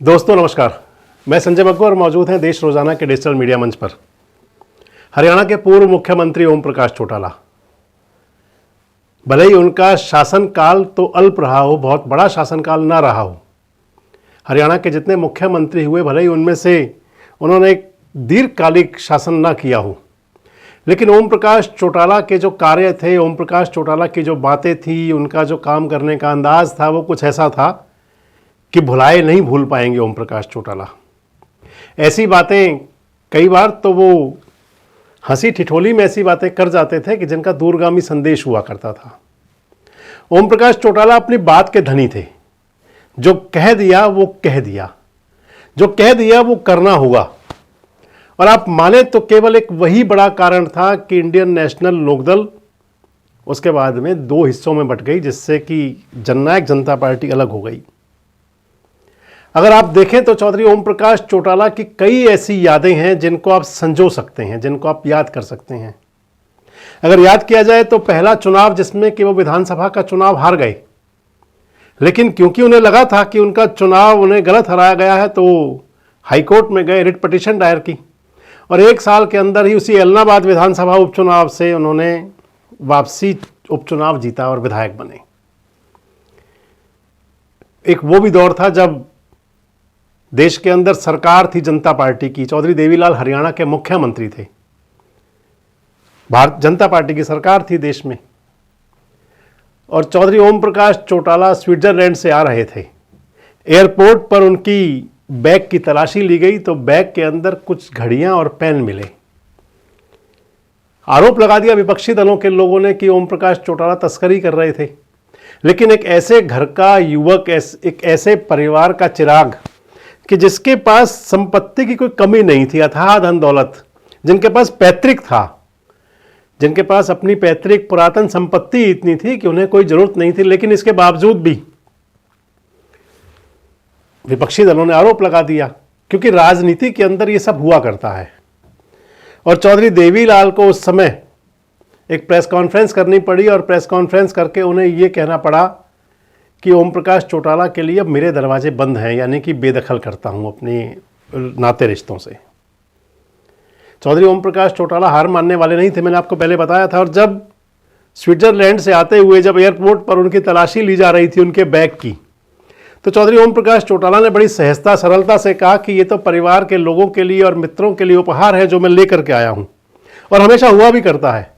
दोस्तों नमस्कार, मैं संजय बग्गू और मौजूद हैं देश रोजाना के डिजिटल मीडिया मंच पर। हरियाणा के पूर्व मुख्यमंत्री ओम प्रकाश चौटाला, भले ही उनका शासनकाल तो अल्प रहा हो, बहुत बड़ा शासनकाल ना रहा हो, हरियाणा के जितने मुख्यमंत्री हुए भले ही उनमें से उन्होंने एक दीर्घकालिक शासन ना किया हो, लेकिन ओम प्रकाश चौटाला के जो कार्य थे, ओम प्रकाश चौटाला की जो बातें थी, उनका जो काम करने का अंदाज था, वो कुछ ऐसा था कि भुलाए नहीं भूल पाएंगे ओम प्रकाश चौटाला। ऐसी बातें कई बार तो वो हंसी ठिठोली में ऐसी बातें कर जाते थे कि जिनका दूरगामी संदेश हुआ करता था। ओम प्रकाश चौटाला अपनी बात के धनी थे। जो कह दिया वो कह दिया, जो कह दिया वो करना होगा। और आप माने तो केवल एक वही बड़ा कारण था कि इंडियन नेशनल लोकदल उसके बाद में दो हिस्सों में बंट गई, जिससे कि जननायक जनता पार्टी अलग हो गई। अगर आप देखें तो चौधरी ओम प्रकाश चौटाला की कई ऐसी यादें हैं जिनको आप संजो सकते हैं, जिनको आप याद कर सकते हैं। अगर याद किया जाए तो पहला चुनाव जिसमें कि वो विधानसभा का चुनाव हार गए, लेकिन क्योंकि उन्हें लगा था कि उनका चुनाव उन्हें गलत हराया गया है, तो हाईकोर्ट में गए, रिट पिटीशन दायर की और 1 साल के अंदर ही उसी एलनाबाद विधानसभा उपचुनाव से उन्होंने वापसी उपचुनाव जीता और विधायक बने। एक वो भी दौर था जब देश के अंदर सरकार थी जनता पार्टी की, चौधरी देवीलाल हरियाणा के मुख्यमंत्री थे, भारत जनता पार्टी की सरकार थी देश में, और चौधरी ओम प्रकाश चौटाला स्विट्जरलैंड से आ रहे थे। एयरपोर्ट पर उनकी बैग की तलाशी ली गई तो बैग के अंदर कुछ घड़ियां और पेन मिले। आरोप लगा दिया विपक्षी दलों के लोगों ने कि ओम प्रकाश चौटाला तस्करी कर रहे थे, लेकिन एक ऐसे घर का युवक, एक ऐसे परिवार का चिराग कि जिसके पास संपत्ति की कोई कमी नहीं थी, अथाह धन दौलत, जिनके पास पैतृक था, जिनके पास अपनी पैतृक पुरातन संपत्ति इतनी थी कि उन्हें कोई जरूरत नहीं थी, लेकिन इसके बावजूद भी विपक्षी दलों ने आरोप लगा दिया, क्योंकि राजनीति के अंदर ये सब हुआ करता है। और चौधरी देवीलाल को उस समय एक प्रेस कॉन्फ्रेंस करनी पड़ी और प्रेस कॉन्फ्रेंस करके उन्हें यह कहना पड़ा कि ओम प्रकाश चौटाला के लिए अब मेरे दरवाजे बंद हैं, यानी कि बेदखल करता हूं अपने नाते रिश्तों से। चौधरी ओम प्रकाश चौटाला हार मानने वाले नहीं थे, मैंने आपको पहले बताया था। और जब स्विट्जरलैंड से आते हुए जब एयरपोर्ट पर उनकी तलाशी ली जा रही थी उनके बैग की, तो चौधरी ओम प्रकाश चौटाला ने बड़ी सहजता सरलता से कहा कि ये तो परिवार के लोगों के लिए और मित्रों के लिए उपहार है जो मैं लेकर के आया हूं। और हमेशा हुआ भी करता है,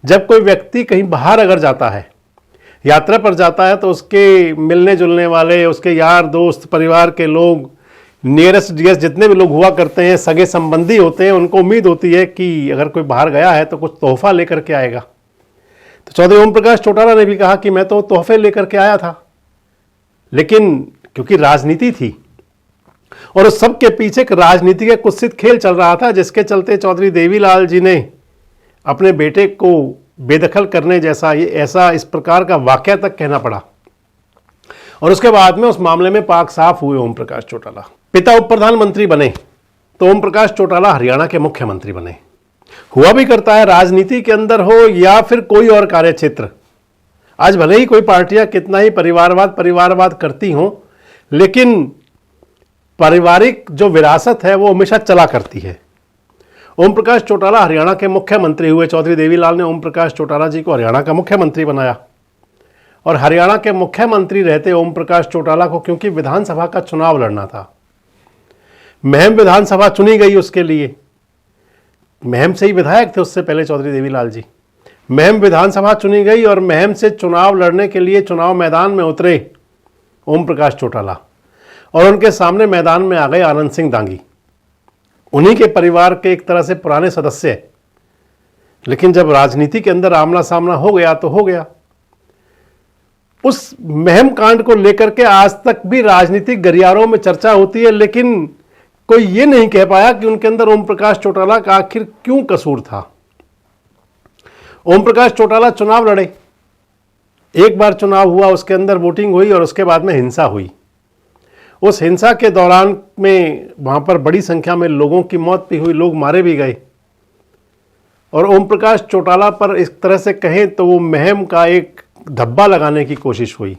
जब कोई व्यक्ति कहीं बाहर अगर जाता है, यात्रा पर जाता है, तो उसके मिलने जुलने वाले, उसके यार दोस्त, परिवार के लोग, नियरेस्ट डियरेस्ट जितने भी लोग हुआ करते हैं, सगे संबंधी होते हैं, उनको उम्मीद होती है कि अगर कोई बाहर गया है तो कुछ तोहफा लेकर के आएगा। तो चौधरी ओम प्रकाश चौटाला ने भी कहा कि मैं तो तोहफे लेकर के आया था, लेकिन क्योंकि राजनीति थी और उस सब के पीछे एक राजनीति का कुत्सित खेल चल रहा था, जिसके चलते चौधरी देवीलाल जी ने अपने बेटे को बेदखल करने जैसा, ये ऐसा इस प्रकार का वाकया तक कहना पड़ा। और उसके बाद में उस मामले में पाक साफ हुए ओम प्रकाश चौटाला। पिता उप प्रधानमंत्री बने तो ओम प्रकाश चौटाला हरियाणा के मुख्यमंत्री बने। हुआ भी करता है, राजनीति के अंदर हो या फिर कोई और कार्य क्षेत्र। आज भले ही कोई पार्टियां कितना ही परिवारवाद करती हों, लेकिन पारिवारिक जो विरासत है वो हमेशा चला करती है। ओम प्रकाश चौटाला हरियाणा के मुख्यमंत्री हुए। चौधरी देवीलाल ने ओम प्रकाश चौटाला जी को हरियाणा का मुख्यमंत्री बनाया। और हरियाणा के मुख्यमंत्री रहते ओम प्रकाश चौटाला को, क्योंकि विधानसभा का चुनाव लड़ना था, महम विधानसभा चुनी गई उसके लिए। महम से ही विधायक थे उससे पहले चौधरी देवीलाल जी। महम विधानसभा चुनी गई और महम से चुनाव लड़ने के लिए चुनाव मैदान में उतरे ओम प्रकाश चौटाला, और उनके सामने मैदान में आ गए आनंद सिंह दांगी, उन्हीं के परिवार के एक तरह से पुराने सदस्य। लेकिन जब राजनीति के अंदर आमना सामना हो गया तो हो गया। उस महम कांड को लेकर के आज तक भी राजनीतिक गलियारों में चर्चा होती है, लेकिन कोई ये नहीं कह पाया कि उनके अंदर ओम प्रकाश चौटाला का आखिर क्यों कसूर था। ओम प्रकाश चौटाला चुनाव लड़े, एक बार चुनाव हुआ, उसके अंदर वोटिंग हुई और उसके बाद में हिंसा हुई। उस हिंसा के दौरान में वहां पर बड़ी संख्या में लोगों की मौत भी हुई, लोग मारे भी गए। और ओम प्रकाश चौटाला पर इस तरह से कहें तो वो महम का एक धब्बा लगाने की कोशिश हुई।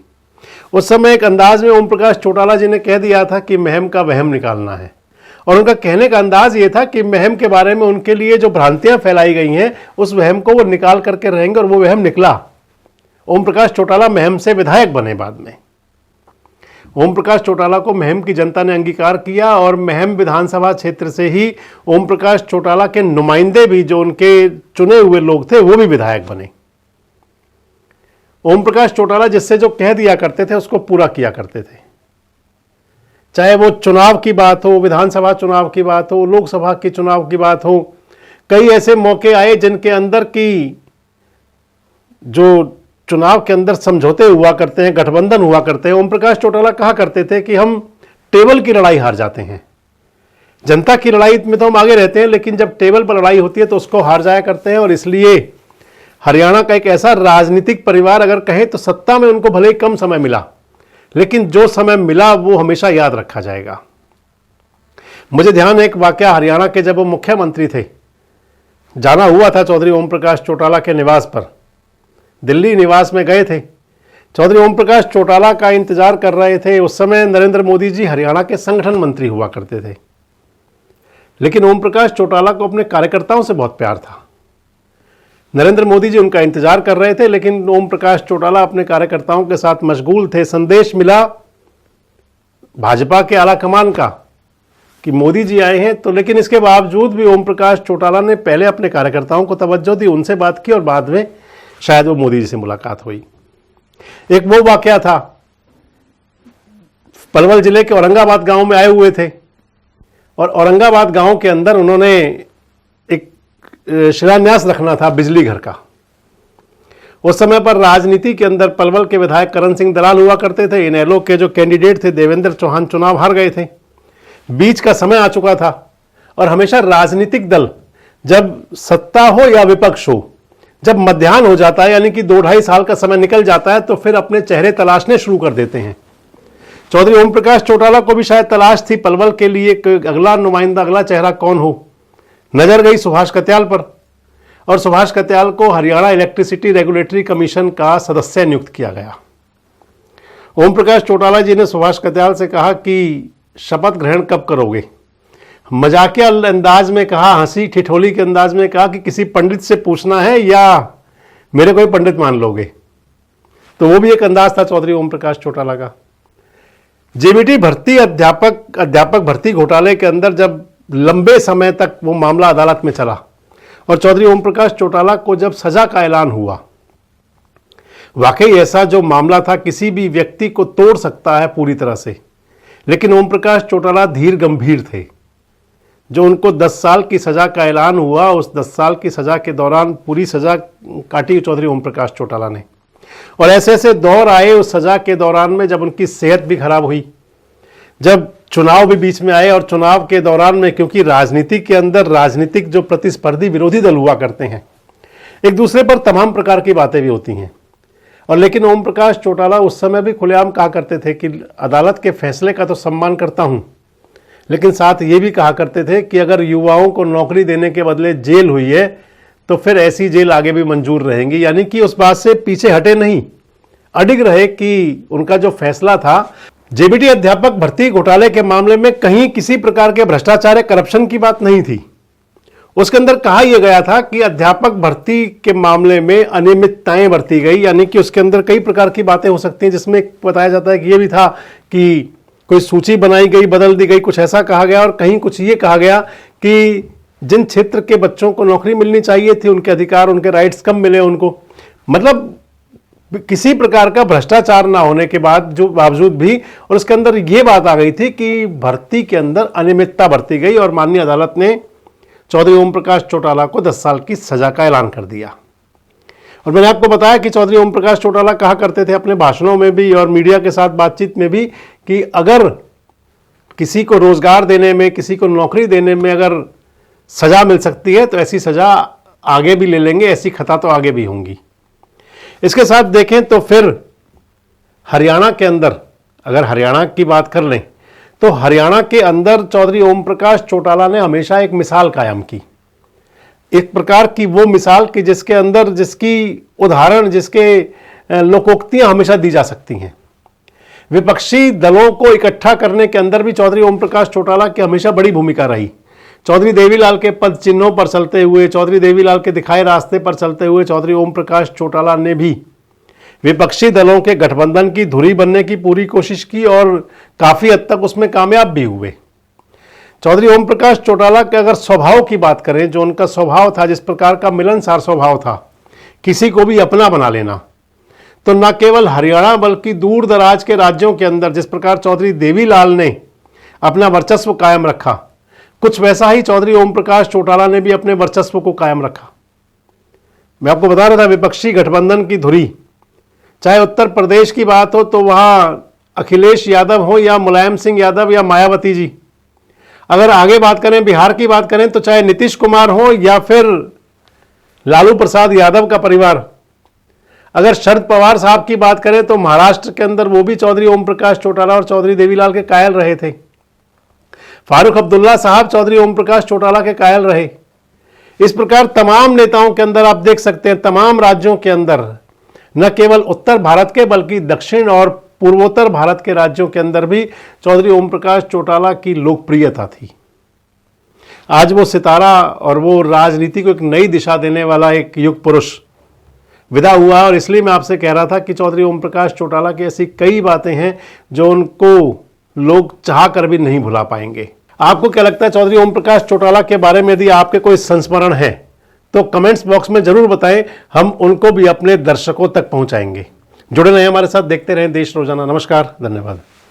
उस समय एक अंदाज में ओम प्रकाश चौटाला जी ने कह दिया था कि महम का वहम निकालना है, और उनका कहने का अंदाज ये था कि महम के बारे में उनके लिए जो भ्रांतियां फैलाई गई हैं उस वहम को वो निकाल करके रहेंगे, और वो वहम निकला। ओम प्रकाश चौटाला महम से विधायक बने। बाद में ओम प्रकाश चौटाला को महम की जनता ने अंगीकार किया, और महम विधानसभा क्षेत्र से ही ओम प्रकाश चौटाला के नुमाइंदे भी, जो उनके चुने हुए लोग थे, वो भी विधायक बने। ओम प्रकाश चौटाला जिससे जो कह दिया करते थे उसको पूरा किया करते थे, चाहे वो चुनाव की बात हो, विधानसभा चुनाव की बात हो, लोकसभा की चुनाव की बात हो। कई ऐसे मौके आए जिनके अंदर की जो चुनाव के अंदर समझौते हुआ करते हैं, गठबंधन हुआ करते हैं। ओम प्रकाश चौटाला कहा करते थे कि हम टेबल की लड़ाई हार जाते हैं, जनता की लड़ाई में तो हम आगे रहते हैं, लेकिन जब टेबल पर लड़ाई होती है तो उसको हार जाया करते हैं। और इसलिए हरियाणा का एक ऐसा राजनीतिक परिवार, अगर कहें तो सत्ता में उनको भले ही कम समय मिला, लेकिन जो समय मिला वो हमेशा याद रखा जाएगा। मुझे ध्यान है एक वाकया हरियाणा के, जब वो मुख्यमंत्री थे, जाना हुआ था चौधरी ओम प्रकाश चौटाला के निवास पर, दिल्ली निवास में गए थे। चौधरी ओम प्रकाश चौटाला का इंतजार कर रहे थे। उस समय नरेंद्र मोदी जी हरियाणा के संगठन मंत्री हुआ करते थे, लेकिन ओम प्रकाश चौटाला को अपने कार्यकर्ताओं से बहुत प्यार था। नरेंद्र मोदी जी उनका इंतजार कर रहे थे, लेकिन ओम प्रकाश चौटाला अपने कार्यकर्ताओं के साथ मशगूल थे। संदेश मिला भाजपा के आला कमान का कि मोदी जी आए हैं, तो लेकिन इसके बावजूद भी ओम प्रकाश चौटाला ने पहले अपने कार्यकर्ताओं को तवज्जो दी, उनसे बात की, और बाद में शायद वो मोदी जी से मुलाकात हुई। एक वो वाकया था, पलवल जिले के औरंगाबाद गांव में आए हुए थे, और औरंगाबाद गांव के अंदर उन्होंने एक शिलान्यास रखना था बिजली घर का। उस समय पर राजनीति के अंदर पलवल के विधायक करण सिंह दलाल हुआ करते थे। इनेलो के जो कैंडिडेट थे देवेंद्र चौहान चुनाव हार गए थे, बीच का समय आ चुका था, और हमेशा राजनीतिक दल जब सत्ता हो या विपक्ष हो, जब मध्याह्न हो जाता है, यानी कि 2-2.5 साल का समय निकल जाता है, तो फिर अपने चेहरे तलाशने शुरू कर देते हैं। चौधरी ओम प्रकाश चौटाला को भी शायद तलाश थी पलवल के लिए अगला नुमाइंदा, अगला चेहरा कौन हो। नजर गई सुभाष कत्याल पर, और सुभाष कत्याल को हरियाणा इलेक्ट्रिसिटी रेगुलेटरी कमीशन का सदस्य नियुक्त किया गया। ओम प्रकाश चौटाला जी ने सुभाष कत्याल से कहा कि शपथ ग्रहण कब करोगे। मजाकिया अंदाज में कहा, हंसी ठिठोली के अंदाज में कहा कि किसी पंडित से पूछना है या मेरे कोई पंडित मान लोगे। तो वो भी एक अंदाज था चौधरी ओम प्रकाश चौटाला का। जेबीटी भर्ती अध्यापक भर्ती घोटाले के अंदर जब लंबे समय तक वो मामला अदालत में चला, और चौधरी ओम प्रकाश चौटाला को जब सजा का ऐलान हुआ, वाकई ऐसा जो मामला था किसी भी व्यक्ति को तोड़ सकता है पूरी तरह से, लेकिन ओम प्रकाश चौटाला धीर गंभीर थे। जो उनको 10 साल की सजा का ऐलान हुआ, उस 10 साल की सजा के दौरान पूरी सजा काटी चौधरी ओम प्रकाश चौटाला ने, और ऐसे ऐसे दौर आए उस सजा के दौरान में जब उनकी सेहत भी खराब हुई, जब चुनाव भी बीच में आए, और चुनाव के दौरान में क्योंकि राजनीति के अंदर राजनीतिक जो प्रतिस्पर्धी विरोधी दल हुआ करते हैं, एक दूसरे पर तमाम प्रकार की बातें भी होती हैं। और लेकिन ओम प्रकाश चौटाला उस समय भी खुलेआम कहा करते थे कि अदालत के फैसले का तो सम्मान करता हूं, लेकिन साथ ये भी कहा करते थे कि अगर युवाओं को नौकरी देने के बदले जेल हुई है तो फिर ऐसी जेल आगे भी मंजूर रहेंगी। यानी कि उस बात से पीछे हटे नहीं, अडिग रहे कि उनका जो फैसला था। जेबीटी अध्यापक भर्ती घोटाले के मामले में कहीं किसी प्रकार के भ्रष्टाचार या करप्शन की बात नहीं थी। उसके अंदर कहा यह गया था कि अध्यापक भर्ती के मामले में अनियमितताएं बरती गई, यानी कि उसके अंदर कई प्रकार की बातें हो सकती हैं, जिसमें बताया जाता है कि यह भी था कि कोई सूची बनाई गई, बदल दी गई, कुछ ऐसा कहा गया, और कहीं कुछ ये कहा गया कि जिन क्षेत्र के बच्चों को नौकरी मिलनी चाहिए थी उनके अधिकार, उनके राइट्स कम मिले उनको। मतलब किसी प्रकार का भ्रष्टाचार ना होने के बाद जो बावजूद भी, और उसके अंदर ये बात आ गई थी कि भर्ती के अंदर अनियमितता बरती गई, और माननीय अदालत ने चौधरी ओम प्रकाश चौटाला को 10 साल की सजा का ऐलान कर दिया। और मैंने आपको बताया कि चौधरी ओम प्रकाश चौटाला कहा करते थे अपने भाषणों में भी और मीडिया के साथ बातचीत में भी कि अगर किसी को रोजगार देने में, किसी को नौकरी देने में अगर सजा मिल सकती है तो ऐसी सजा आगे भी ले लेंगे, ऐसी खता तो आगे भी होंगी। इसके साथ देखें तो फिर हरियाणा के अंदर, अगर हरियाणा की बात कर लें तो हरियाणा के अंदर चौधरी ओम प्रकाश चौटाला ने हमेशा एक मिसाल कायम की, एक प्रकार की वो मिसाल कि जिसके अंदर, जिसकी उदाहरण, जिसके लोकोक्तियां हमेशा दी जा सकती हैं। विपक्षी दलों को इकट्ठा करने के अंदर भी चौधरी ओम प्रकाश चौटाला की हमेशा बड़ी भूमिका रही। चौधरी देवीलाल के पद चिन्हों पर चलते हुए, चौधरी देवीलाल के दिखाए रास्ते पर चलते हुए चौधरी ओम प्रकाश चौटाला ने भी विपक्षी दलों के गठबंधन की धुरी बनने की पूरी कोशिश की और काफी हद तक उसमें कामयाब भी हुए। चौधरी ओम प्रकाश चौटाला के अगर स्वभाव की बात करें, जो उनका स्वभाव था, जिस प्रकार का मिलनसार स्वभाव था, किसी को भी अपना बना लेना, तो न केवल हरियाणा बल्कि दूर दराज के राज्यों के अंदर जिस प्रकार चौधरी देवीलाल ने अपना वर्चस्व कायम रखा, कुछ वैसा ही चौधरी ओम प्रकाश चौटाला ने भी अपने वर्चस्व को कायम रखा। मैं आपको बता रहा था, विपक्षी गठबंधन की धुरी, चाहे उत्तर प्रदेश की बात हो तो वहां अखिलेश यादव हो या मुलायम सिंह यादव या मायावती जी, अगर आगे बात करें, बिहार की बात करें तो चाहे नीतीश कुमार हो या फिर लालू प्रसाद यादव का परिवार, अगर शरद पवार साहब की बात करें तो महाराष्ट्र के अंदर वो भी चौधरी ओम प्रकाश चौटाला और चौधरी देवीलाल के कायल रहे थे। फारूक अब्दुल्ला साहब चौधरी ओम प्रकाश चौटाला के कायल रहे। इस प्रकार तमाम नेताओं के अंदर आप देख सकते हैं, तमाम राज्यों के अंदर, न केवल उत्तर भारत के बल्कि दक्षिण और पूर्वोत्तर भारत के राज्यों के अंदर भी चौधरी ओम प्रकाश चौटाला की लोकप्रियता थी। आज वो सितारा और वो राजनीति को एक नई दिशा देने वाला एक युग पुरुष विदा हुआ, और इसलिए मैं आपसे कह रहा था कि चौधरी ओम प्रकाश चौटाला की ऐसी कई बातें हैं जो उनको लोग चाह कर भी नहीं भुला पाएंगे। आपको क्या लगता है चौधरी ओम प्रकाश चौटाला के बारे में? यदि आपके कोई संस्मरण है तो कमेंट्स बॉक्स में जरूर बताएं, हम उनको भी अपने दर्शकों तक पहुंचाएंगे। जुड़े रहें हमारे साथ, देखते रहें देश रोजाना। नमस्कार, धन्यवाद।